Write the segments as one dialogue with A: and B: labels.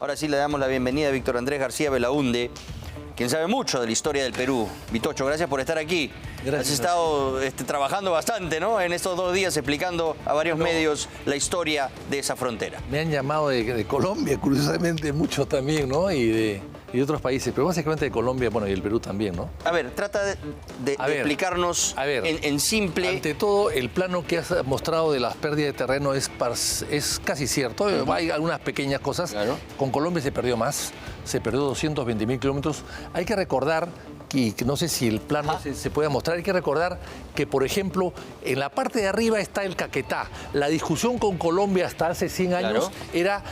A: Ahora sí le damos la bienvenida a Víctor Andrés García Belaúnde, quien sabe mucho de la historia del Perú. Vitocho, gracias por estar aquí.
B: Gracias.
A: Has estado trabajando bastante, ¿no? En estos 2 días explicando a varios medios la historia de esa frontera.
B: Me han llamado de Colombia, curiosamente, mucho también, ¿no? Y de otros países, pero básicamente de Colombia, bueno, y el Perú también, ¿no?
A: A ver, trata de explicarnos en simple.
B: Ante todo, el plano que has mostrado de las pérdidas de terreno es casi cierto. Hay algunas pequeñas cosas.
A: Claro.
B: Con Colombia se perdió más, se perdió 220.000 kilómetros. Hay que recordar, y no sé si el plano se puede mostrar, hay que recordar que, por ejemplo, en la parte de arriba está el Caquetá. La discusión con Colombia hasta hace 100 años era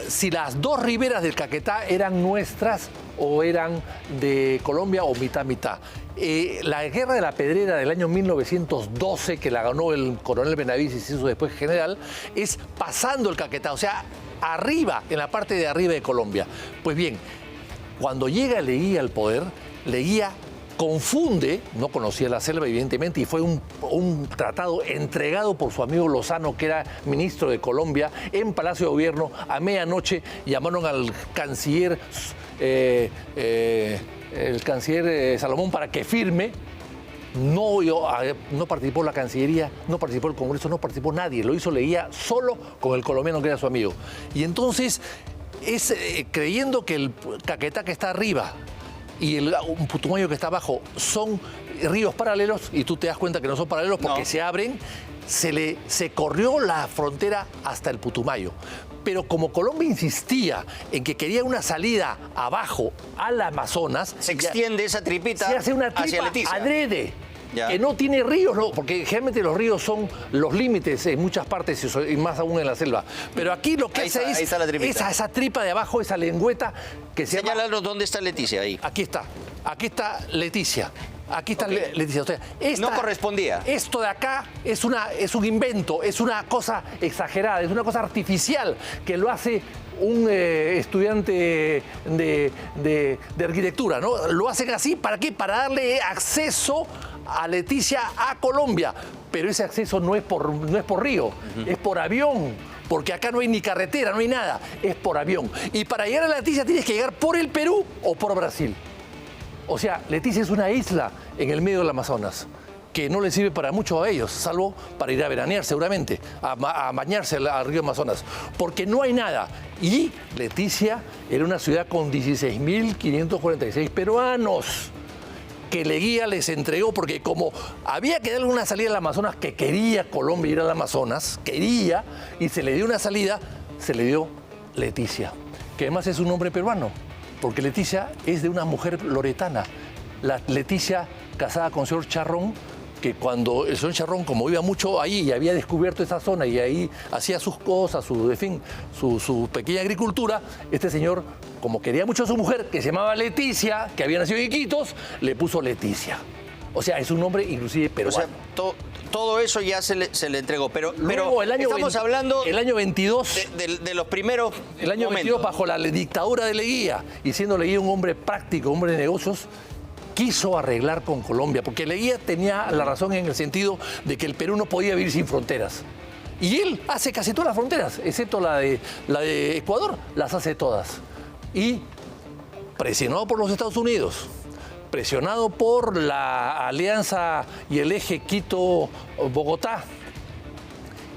B: si las dos riberas del Caquetá eran nuestras o eran de Colombia o mitad-mitad. La guerra de la Pedrera del año 1912, que la ganó el coronel Benavides y se hizo después general, es pasando el Caquetá, o sea, arriba, en la parte de arriba de Colombia. Pues bien, cuando llega Leguía al poder, Leguía confunde, no conocía la selva evidentemente, y fue un tratado entregado por su amigo Lozano, que era ministro de Colombia, en Palacio de Gobierno. A medianoche llamaron al canciller, Salomón, para que firme. No participó la Cancillería, no participó el Congreso, no participó nadie. Lo hizo Leguía solo con el colombiano que era su amigo. Y entonces, creyendo que el Caquetá que está arriba y un Putumayo que está abajo son ríos paralelos, y tú te das cuenta que no son paralelos porque se abren, se corrió la frontera hasta el Putumayo. Pero como Colombia insistía en que quería una salida abajo al Amazonas,
A: se extiende esa tripita
B: se hace una tripa adrede. Que no tiene ríos, no, porque generalmente los ríos son los límites en muchas partes y más aún en la selva. Pero aquí lo que hace es esa tripa de abajo, esa lengüeta que se llama...
A: Señálanos dónde está Leticia ahí.
B: Aquí está Leticia. Aquí está Leticia. O sea,
A: no correspondía.
B: Esto de acá es un invento, es una cosa exagerada, es una cosa artificial que lo hace un estudiante de arquitectura, ¿no? Lo hacen así, ¿para qué? Para darle acceso a Leticia a Colombia. Pero ese acceso no es por río, es por avión. Porque acá no hay ni carretera, no hay nada, es por avión. Y para llegar a Leticia tienes que llegar por el Perú o por Brasil. O sea, Leticia es una isla en el medio del Amazonas que no le sirve para mucho a ellos, salvo para ir a veranear seguramente, a bañarse al río Amazonas, porque no hay nada. Y Leticia era una ciudad con 16.546 peruanos que Leguía les entregó, porque como había que darle una salida al Amazonas, que quería Colombia ir al Amazonas, quería, y se le dio una salida, se le dio Leticia, que además es un nombre peruano, porque Leticia es de una mujer loretana. La Leticia, casada con el señor Charrón, que cuando el señor Charrón, como iba mucho ahí y había descubierto esa zona y ahí hacía sus cosas, su pequeña agricultura, este señor, como quería mucho a su mujer, que se llamaba Leticia, que había nacido en Iquitos, le puso Leticia. O sea, es un nombre inclusive peruano.
A: O sea, todo eso ya se le entregó, pero
B: el año
A: estamos hablando
B: el año 22
A: de los primeros
B: el año
A: momentos.
B: 22 bajo la dictadura de Leguía, y siendo Leguía un hombre práctico, un hombre de negocios, quiso arreglar con Colombia, porque Leguía tenía la razón en el sentido de que el Perú no podía vivir sin fronteras. Y él hace casi todas las fronteras, excepto la de Ecuador, las hace todas. Y presionado por los Estados Unidos, presionado por la alianza y el eje Quito-Bogotá,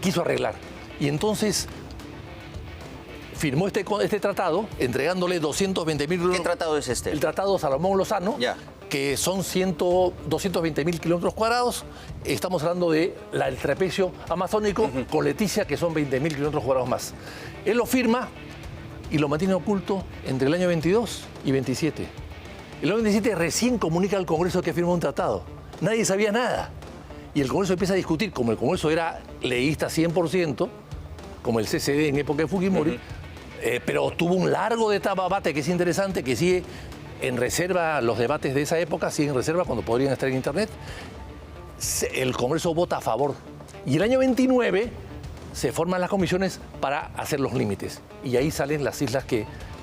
B: quiso arreglar. Y entonces firmó este tratado, entregándole 220.000...
A: ¿Qué tratado es este?
B: El tratado Salomón Lozano, que son 220.000 kilómetros cuadrados. Estamos hablando del trapecio amazónico con Leticia, que son 20.000 kilómetros cuadrados más. Él lo firma y lo mantiene oculto entre el año 22 y 27. El año 27 recién comunica al Congreso que firma un tratado. Nadie sabía nada. Y el Congreso empieza a discutir, como el Congreso era leguista 100%, como el CCD en época de Fujimori, pero tuvo un largo debate que es interesante, que sigue en reserva, los debates de esa época siguen en reserva cuando podrían estar en internet. El Congreso vota a favor. Y el año 29 se forman las comisiones para hacer los límites. Y ahí salen las islas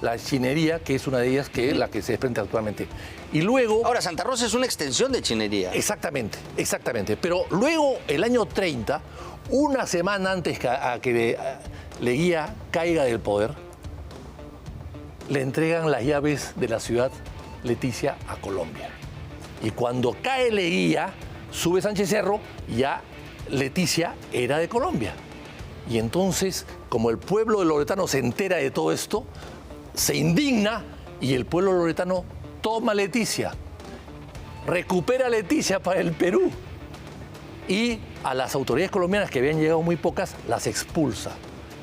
B: la Chinería, que es una de ellas, que es la que se desprende actualmente. Y luego...
A: Ahora, Santa Rosa es una extensión de Chinería.
B: Exactamente. Pero luego, el año 30, una semana antes que Leguía caiga del poder, le entregan las llaves de la ciudad Leticia a Colombia. Y cuando cae Leguía, sube Sánchez Cerro, ya Leticia era de Colombia. Y entonces, como el pueblo loretano se entera de todo esto, se indigna y el pueblo loretano toma Leticia, recupera Leticia para el Perú y a las autoridades colombianas, que habían llegado muy pocas, las expulsa.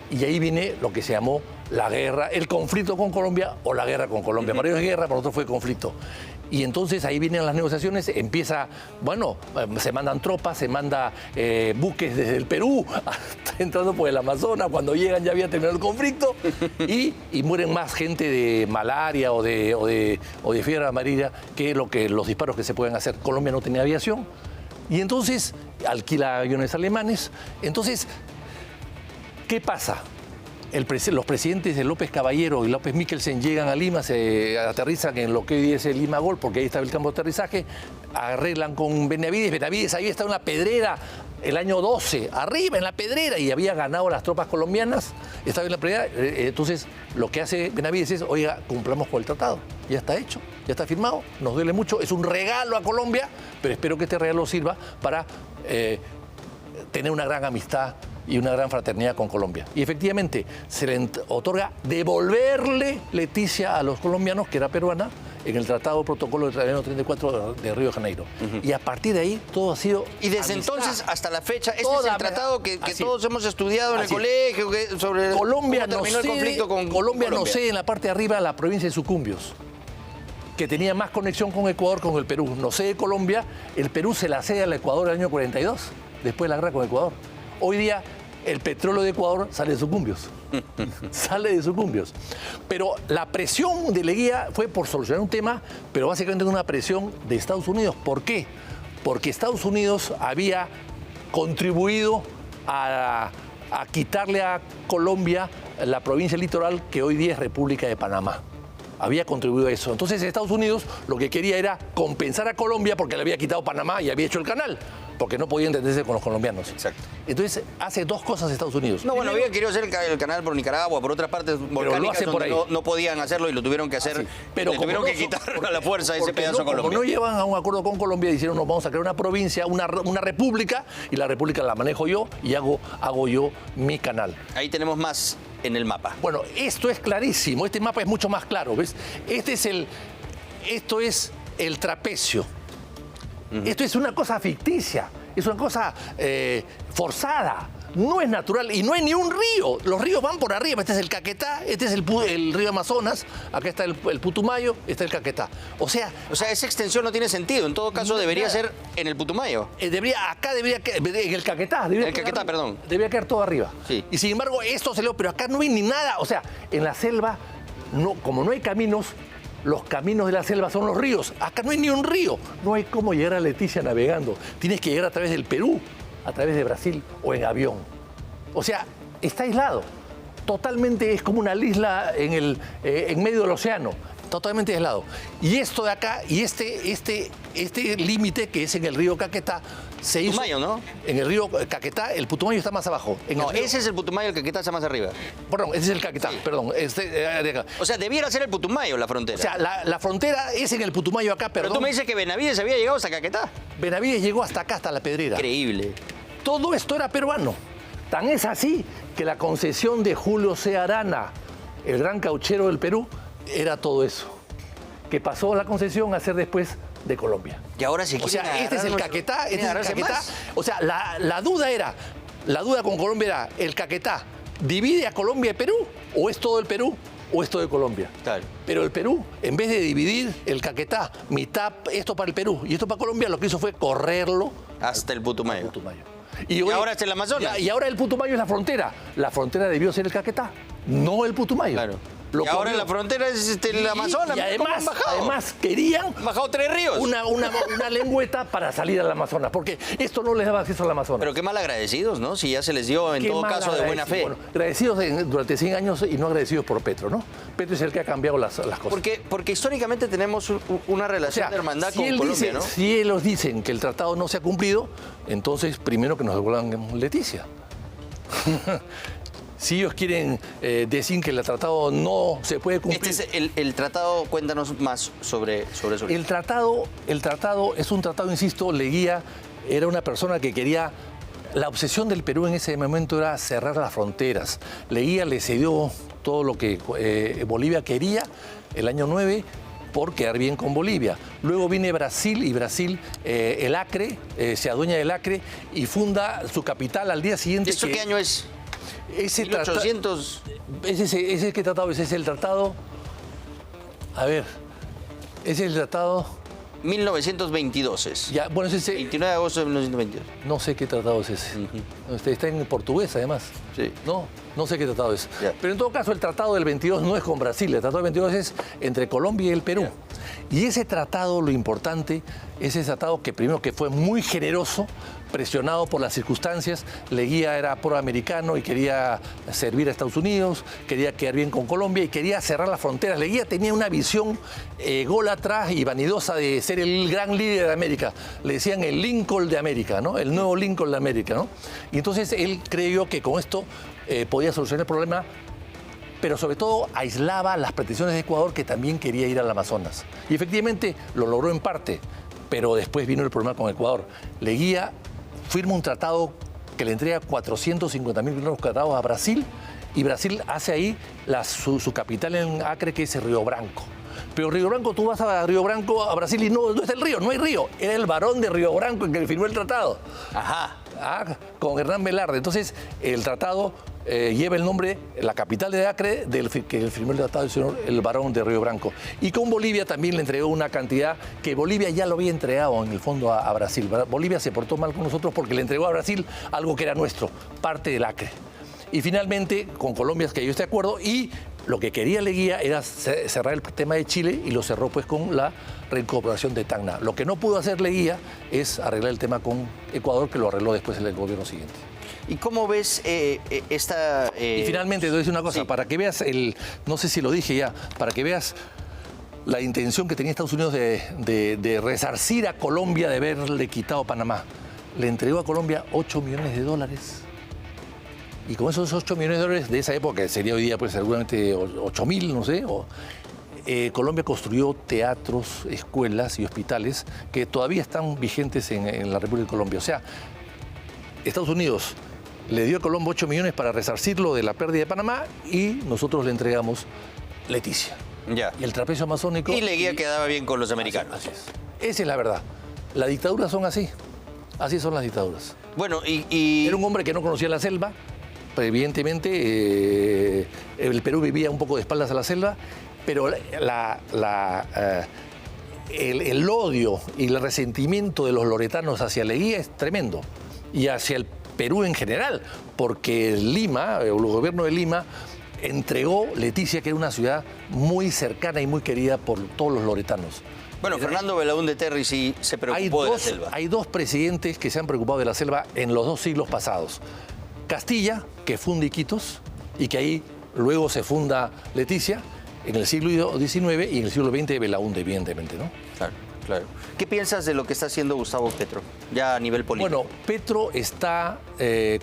B: Y ahí viene lo que se llamó la guerra, el conflicto con Colombia o la guerra con Colombia. Para ellos es guerra, para nosotros fue conflicto. Y entonces ahí vienen las negociaciones, empieza, bueno, se mandan tropas, se manda buques desde el Perú, entrando por el Amazonas, cuando llegan ya había terminado el conflicto, y mueren más gente de malaria o de fiebre amarilla que los disparos que se pueden hacer. Colombia no tenía aviación, y entonces alquila aviones alemanes. Entonces, ¿qué pasa? Los presidentes de López Caballero y López Michelsen llegan a Lima, se aterrizan en lo que hoy es el Lima Gol, porque ahí estaba el campo de aterrizaje, arreglan con Benavides. Benavides había estado en la Pedrera el año 12, arriba en la Pedrera, y había ganado las tropas colombianas, estaba en la Pedrera. Entonces, lo que hace Benavides es, oiga, cumplamos con el tratado, ya está hecho, ya está firmado, nos duele mucho, es un regalo a Colombia, pero espero que este regalo sirva para tener una gran amistad y una gran fraternidad con Colombia. Y efectivamente se le otorga devolverle Leticia a los colombianos, que era peruana, en el Tratado Protocolo del año 34 de Río de Janeiro. Y a partir de ahí todo ha sido
A: Y desde
B: amistad.
A: entonces hasta la fecha, este es el tratado que todos hemos estudiado en el
B: Así es.
A: colegio, sobre
B: Colombia
A: cómo
B: no
A: terminó el conflicto con
B: Colombia no cede en la parte de arriba la provincia de Sucumbios, que tenía más conexión con Ecuador, con el Perú. No cede Colombia, el Perú se la cede al Ecuador en el año 42, después de la guerra con Ecuador. Hoy día el petróleo de Ecuador sale de Sucumbios. Sale de Sucumbios. Pero la presión de Leguía fue por solucionar un tema, pero básicamente una presión de Estados Unidos. ¿Por qué? Porque Estados Unidos había contribuido a quitarle a Colombia la provincia litoral que hoy día es República de Panamá. Había contribuido a eso. Entonces Estados Unidos lo que quería era compensar a Colombia porque le había quitado Panamá y había hecho el canal, porque no podía entenderse con los colombianos.
A: Exacto.
B: Entonces hace dos cosas Estados Unidos.
A: No, bueno, había querido hacer el canal por Nicaragua, por otras partes volcánicas
B: por
A: donde no podían hacerlo y lo tuvieron que hacer.
B: Pero
A: le tuvieron que quitar a la fuerza ese pedazo a Colombia.
B: Como no llevan a un acuerdo con Colombia, dijeron, no, vamos a crear una provincia, una república, y la república la manejo yo y hago yo mi canal.
A: Ahí tenemos más en el mapa.
B: Bueno, esto es clarísimo, este mapa es mucho más claro, ¿ves? Esto es el trapecio. Esto es una cosa ficticia, es una cosa forzada, no es natural y no hay ni un río. Los ríos van por arriba, este es el Caquetá, este es el río Amazonas, acá está el Putumayo, está el Caquetá. O sea,
A: esa extensión no tiene sentido, en todo caso debería ser en el Putumayo.
B: en el Caquetá. Debería quedar todo arriba.
A: Sí.
B: Y sin embargo, esto se pero acá no hay ni nada. O sea, en la selva, como no hay caminos, los caminos de la selva son los ríos. Acá no hay ni un río. No hay cómo llegar a Leticia navegando. Tienes que llegar a través del Perú, a través de Brasil o en avión. O sea, está aislado. Totalmente es como una isla en medio del océano. Totalmente aislado. Y esto de acá, y este límite que es en el río Caquetá, se hizo.
A: Putumayo, ¿no?
B: En el río Caquetá, el Putumayo está más abajo.
A: Ese es el Putumayo, el Caquetá está más arriba.
B: Perdón, ese es el Caquetá, perdón.
A: O sea, debiera ser el Putumayo la frontera.
B: O sea, la frontera es en el Putumayo acá,
A: Pero tú me dices que Benavides había llegado hasta Caquetá.
B: Benavides llegó hasta acá, hasta la Pedrera.
A: Increíble.
B: Todo esto era peruano. Tan es así que la concesión de Julio C. Arana, el gran cauchero del Perú, era todo eso. Que pasó la concesión a ser después de Colombia.
A: Y ahora sí.
B: O sea, este es el Caquetá, este es el Caquetá. O sea, la duda con Colombia era, ¿el Caquetá divide a Colombia y Perú? ¿O es todo el Perú? ¿O es todo de Colombia?
A: Claro.
B: Pero el Perú, en vez de dividir el Caquetá, mitad esto para el Perú y esto para Colombia, lo que hizo fue correrlo
A: hasta el Putumayo.
B: Y
A: ahora es el Amazonas.
B: Y ahora el Putumayo es la frontera. La frontera debió ser el Caquetá, no el Putumayo.
A: Claro. Y ahora la frontera es el Amazonas.
B: Y además querían
A: bajado 3 ríos.
B: Una lengüeta para salir al Amazonas, porque esto no les daba acceso al Amazonas.
A: Pero qué mal agradecidos, ¿no? Si ya se les dio en todo caso de buena fe.
B: Bueno, agradecidos durante 100 años y no agradecidos por Petro, ¿no? Petro es el que ha cambiado las cosas.
A: Porque históricamente tenemos una relación de hermandad con Colombia, ¿no?
B: Si ellos dicen que el tratado no se ha cumplido, entonces primero que nos devuelvan Leticia. Si ellos quieren decir que el tratado no se puede cumplir...
A: Este es el tratado, cuéntanos más sobre eso.
B: El tratado es un tratado, insisto, Leguía era una persona que quería... La obsesión del Perú en ese momento era cerrar las fronteras. Leguía le cedió todo lo que Bolivia quería el año 9 por quedar bien con Bolivia. Luego viene Brasil y Brasil, el Acre, se adueña del Acre y funda su capital al día siguiente.
A: ¿Esto qué año es?
B: Ese
A: 1800...
B: ¿Ese qué tratado es? Ese es el tratado... A ver, ese es el tratado...
A: 1922 es.
B: Ya, bueno, ese...
A: 29 de agosto de 1922.
B: No sé qué tratado es ese. Está en portugués, además.
A: Sí.
B: No sé qué tratado es.
A: Ya.
B: Pero en todo caso, el tratado del 22 no es con Brasil. El tratado del 22 es entre Colombia y el Perú. Y ese tratado, lo importante, ese tratado que primero que fue muy generoso, presionado por las circunstancias. Leguía era proamericano y quería servir a Estados Unidos, quería quedar bien con Colombia y quería cerrar las fronteras. Leguía tenía una visión ególatra y vanidosa de ser el gran líder de América. Le decían el Lincoln de América, ¿no? El nuevo Lincoln de América, ¿no? Y entonces él creyó que con esto podía solucionar el problema, pero sobre todo aislaba las pretensiones de Ecuador, que también quería ir al Amazonas. Y efectivamente lo logró en parte, pero después vino el problema con Ecuador. Leguía firma un tratado que le entrega 450.000 kilómetros cuadrados a Brasil, y Brasil hace ahí su capital en Acre, que es Río Branco. Pero Río Branco, tú vas a Río Branco, a Brasil, y no está el río, no hay río. Era el barón de Río Branco el que firmó el tratado.
A: Ajá.
B: Con Hernán Velarde. Entonces, el tratado lleva el nombre, la capital de Acre, que el firmó el tratado el barón de Río Branco. Y con Bolivia también le entregó una cantidad que Bolivia ya lo había entregado en el fondo a Brasil. Bolivia se portó mal con nosotros porque le entregó a Brasil algo que era nuestro, parte del Acre. Y finalmente, con Colombia, que yo estoy de acuerdo, y lo que quería Leguía era cerrar el tema de Chile, y lo cerró pues con la reincorporación de Tacna. Lo que no pudo hacer Leguía es arreglar el tema con Ecuador, que lo arregló después en el gobierno siguiente.
A: ¿Y cómo ves esta...?
B: Y finalmente, te voy a decir una cosa, sí, para que veas no sé si lo dije ya, para que veas la intención que tenía Estados Unidos de resarcir a Colombia de haberle quitado Panamá. Le entregó a Colombia $8 millones. Y con esos $8 millones de esa época, que sería hoy día pues seguramente 8.000, no sé, Colombia construyó teatros, escuelas y hospitales que todavía están vigentes en la República de Colombia. O sea, Estados Unidos le dio a Colombia 8 millones para resarcirlo de la pérdida de Panamá, y nosotros le entregamos Leticia.
A: Ya.
B: Y el trapecio amazónico...
A: Y Leguía quedaba bien con los americanos.
B: Así es. Esa es la verdad. Las dictaduras son así. Así son las dictaduras.
A: Bueno, y... Era
B: un hombre que no conocía la selva. Evidentemente, el Perú vivía un poco de espaldas a la selva, pero el odio y el resentimiento de los loretanos hacia Leguía es tremendo, y hacia el Perú en general, porque Lima, el gobierno de Lima, entregó Leticia, que era una ciudad muy cercana y muy querida por todos los loretanos.
A: Bueno, Fernando Belaúnde Terry sí se preocupó de la selva.
B: Hay dos presidentes que se han preocupado de la selva en los 2 siglos pasados. Castilla, que funda Iquitos, y que ahí luego se funda Leticia, en el siglo XIX, y en el siglo XX Belaúnde, evidentemente, ¿no?
A: Claro, claro. ¿Qué piensas de lo que está haciendo Gustavo Petro, ya a nivel político?
B: Bueno, Petro está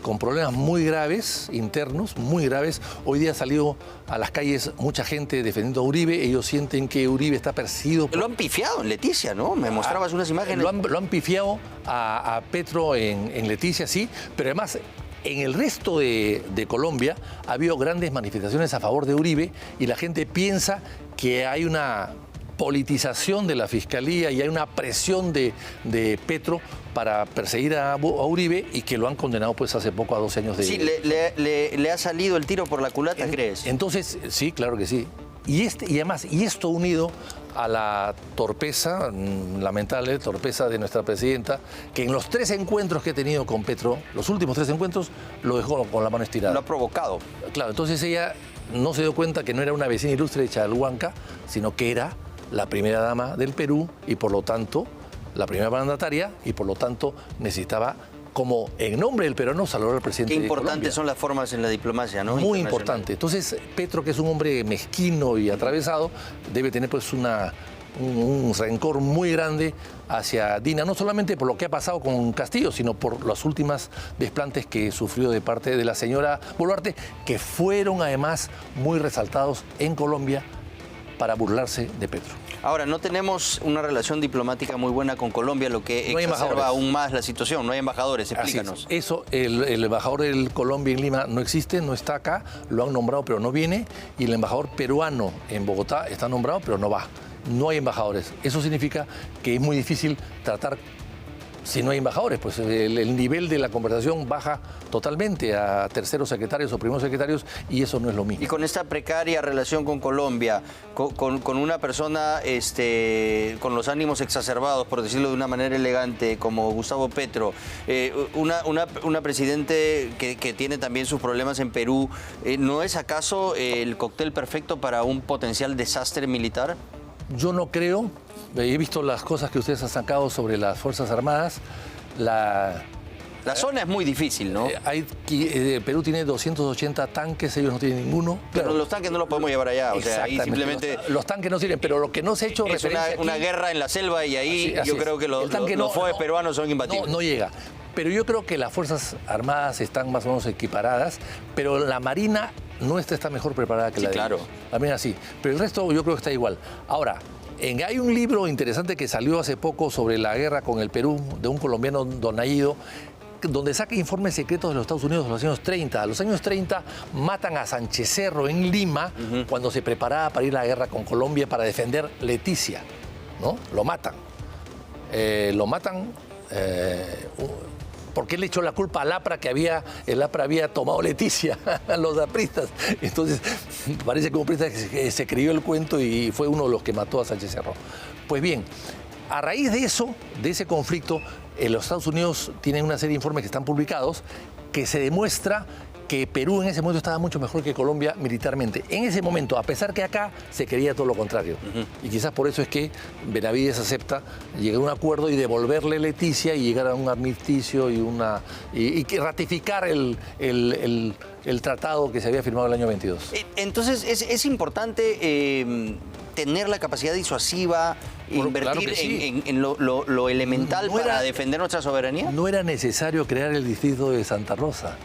B: con problemas muy graves, internos, muy graves. Hoy día ha salido a las calles mucha gente defendiendo a Uribe. Ellos sienten que Uribe está perseguido.
A: Lo han pifiado en Leticia, ¿no? Me mostrabas unas imágenes.
B: Lo han pifiado a Petro en Leticia, sí, pero además... En el resto de Colombia ha habido grandes manifestaciones a favor de Uribe, y la gente piensa que hay una politización de la Fiscalía y hay una presión de Petro para perseguir a Uribe, y que lo han condenado pues hace poco a 12 años de...
A: Sí, le ha salido el tiro por la culata, ¿crees?
B: Entonces, sí, claro que sí. Y además, esto unido a la torpeza, lamentable torpeza de nuestra presidenta, que en los 3 encuentros que he tenido con Petro, los últimos 3 encuentros, lo dejó con la mano estirada.
A: Lo ha provocado.
B: Claro, entonces ella no se dio cuenta que no era una vecina ilustre de Chalhuanca, sino que era la primera dama del Perú, y por lo tanto, la primera mandataria, y por lo tanto necesitaba, como en nombre del peruano, saludar al presidente.
A: Qué importantes son las formas en la diplomacia, ¿no?
B: Muy importante. Entonces, Petro, que es un hombre mezquino y atravesado, debe tener pues una un rencor muy grande hacia Dina, no solamente por lo que ha pasado con Castillo, sino por los últimos desplantes que sufrió de parte de la señora Boluarte, que fueron además muy resaltados en Colombia para burlarse de Petro.
A: Ahora, no tenemos una relación diplomática muy buena con Colombia, lo que
B: No hay
A: exacerba
B: embajadores.
A: aún más la situación. No hay embajadores, explícanos.
B: Así es. Eso, el embajador de Colombia en Lima no existe, no está acá, lo han nombrado pero no viene, y el embajador peruano en Bogotá está nombrado pero no va. No hay embajadores. Eso significa que es muy difícil tratar si no hay embajadores, pues el nivel de la conversación baja totalmente a terceros secretarios o primeros secretarios y eso no es lo mismo.
A: Y con esta precaria relación con Colombia, con una persona con los ánimos exacerbados, por decirlo de una manera elegante, como Gustavo Petro, una presidente que tiene también sus problemas en Perú, ¿no es acaso el cóctel perfecto para un potencial desastre militar?
B: Yo no creo. He visto las cosas que ustedes han sacado sobre las Fuerzas Armadas.
A: La zona es muy difícil, ¿no?
B: Perú tiene 280 tanques, ellos no tienen ninguno.
A: Pero los tanques no los podemos llevar allá, o sea, ahí simplemente...
B: Los tanques no sirven, pero lo que no se ha hecho
A: es
B: referencia
A: una
B: aquí,
A: guerra en la selva y ahí
B: así
A: yo
B: es.
A: creo que los FOES peruanos son imbatibles.
B: No llega. Pero yo creo que las Fuerzas Armadas están más o menos equiparadas, pero la Marina nuestra está mejor preparada que la de
A: claro.
B: ellos. La Marina sí, pero el resto yo creo que está igual. Ahora, hay un libro interesante que salió hace poco sobre la guerra con el Perú, de un colombiano, Don Aido, donde saca informes secretos de los Estados Unidos de los años 30. A los años 30 matan a Sánchez Cerro en Lima cuando se preparaba para ir a la guerra con Colombia para defender Leticia, ¿no? Lo matan. Porque él le echó la culpa al APRA que el APRA había tomado Leticia a los apristas. Entonces, parece que un aprista se creyó el cuento y fue uno de los que mató a Sánchez Cerro. Pues bien, a raíz de eso, de ese conflicto, los Estados Unidos tienen una serie de informes que están publicados que se demuestra que Perú en ese momento estaba mucho mejor que Colombia militarmente. En ese momento, a pesar que acá se quería todo lo contrario. Y quizás por eso es que Benavides acepta llegar a un acuerdo y devolverle Leticia y llegar a un armisticio y ratificar el tratado que se había firmado el año 22.
A: Entonces, es importante tener la capacidad disuasiva, invertir
B: claro que sí.
A: en lo elemental para defender nuestra soberanía.
B: No era necesario crear el distrito de Santa Rosa.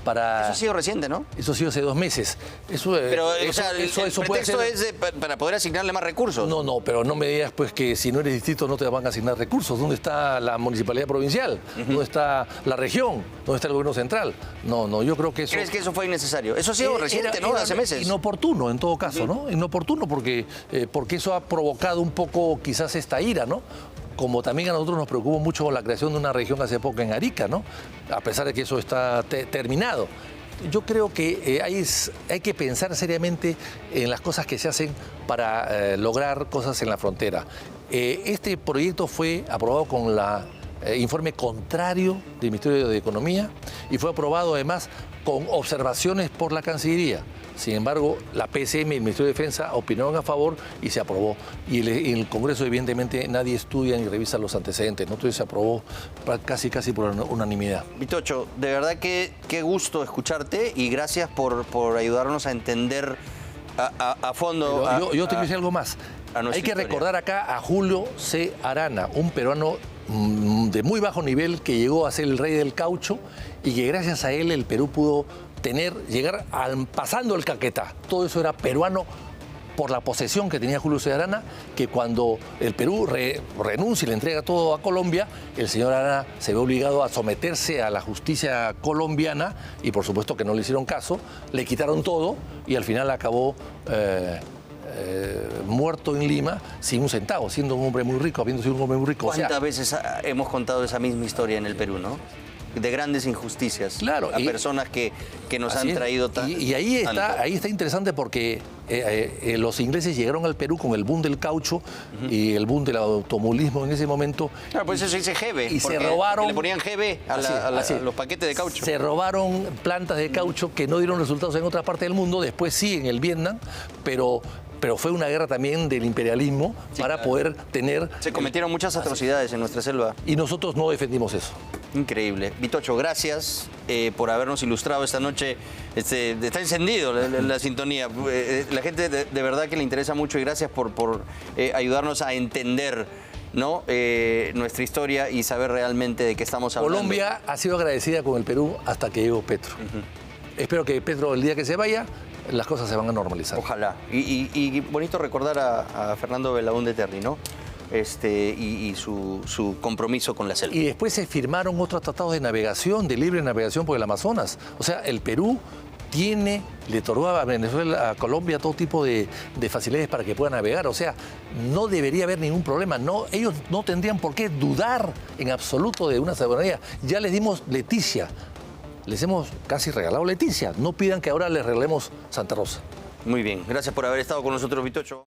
B: Eso
A: ha sido reciente, ¿no?
B: Eso ha sido hace 2 meses.
A: Pero el pretexto es para poder asignarle más recursos.
B: No, pero no me digas pues que si no eres distrito no te van a asignar recursos. ¿Dónde está la municipalidad provincial? ¿Dónde está la región? ¿Dónde está el gobierno central? No, yo creo que eso...
A: ¿Crees que eso fue innecesario? Eso ha sido reciente, ¿no? Hace meses.
B: Inoportuno, en todo caso, ¿no? Inoportuno porque eso ha provocado un poco quizás esta ira, ¿no? Como también a nosotros nos preocupó mucho la creación de una región hace poco en Arica, ¿no? A pesar de que eso está terminado. Yo creo que hay que pensar seriamente en las cosas que se hacen para lograr cosas en la frontera. Este proyecto fue aprobado con informe contrario del Ministerio de Economía y fue aprobado además con observaciones por la Cancillería. Sin embargo, la PSM y el Ministerio de Defensa opinaron a favor y se aprobó. Y en el Congreso, evidentemente, nadie estudia ni revisa los antecedentes, ¿no? Entonces se aprobó casi por unanimidad.
A: Vitocho, de verdad que qué gusto escucharte y gracias por ayudarnos a entender a fondo.
B: Yo te quiero decir algo más. Hay que recordar acá a Julio C. Arana, un peruano de muy bajo nivel que llegó a ser el rey del caucho y que gracias a él el Perú pudo llegar pasando el Caquetá. Todo eso era peruano por la posesión que tenía Julio C. Arana, que cuando el Perú renuncia y le entrega todo a Colombia, el señor Arana se ve obligado a someterse a la justicia colombiana y por supuesto que no le hicieron caso, le quitaron todo y al final acabó muerto en Lima sin un centavo, siendo un hombre muy rico, habiendo sido un hombre muy rico.
A: ¿Cuántas veces hemos contado esa misma historia en el Perú, no? De grandes injusticias,
B: claro,
A: a personas que nos han traído tanto.
B: Y ahí está interesante porque los ingleses llegaron al Perú con el boom del caucho y el boom del automovilismo en ese momento.
A: Claro, por eso se dice GB.
B: Y se robaron.
A: Le ponían GB a los paquetes de caucho.
B: Se robaron plantas de caucho que no dieron resultados en otra parte del mundo, después sí en el Vietnam, pero pero fue una guerra también del imperialismo para
A: claro.
B: poder tener...
A: Se cometieron muchas atrocidades en nuestra selva.
B: Y nosotros no defendimos eso.
A: Increíble. Vitocho, gracias por habernos ilustrado esta noche. Está encendido la sintonía. La gente de verdad que le interesa mucho y gracias por ayudarnos a entender, ¿no? Nuestra historia y saber realmente de qué estamos hablando.
B: Colombia ha sido agradecida con el Perú hasta que llegó Petro. Espero que Petro, el día que se vaya, las cosas se van a normalizar.
A: Ojalá. Y bonito recordar a Fernando Belaúnde Terry, ¿no? Y su compromiso con la selva.
B: Y después se firmaron otros tratados de navegación, de libre navegación por el Amazonas. O sea, el Perú le otorgó a Venezuela, a Colombia, todo tipo de facilidades para que puedan navegar. O sea, no debería haber ningún problema. No, ellos no tendrían por qué dudar en absoluto de una soberanía. Ya les dimos Leticia. Les hemos casi regalado Leticia. No pidan que ahora les regalemos Santa Rosa.
A: Muy bien. Gracias por haber estado con nosotros, Vitocho.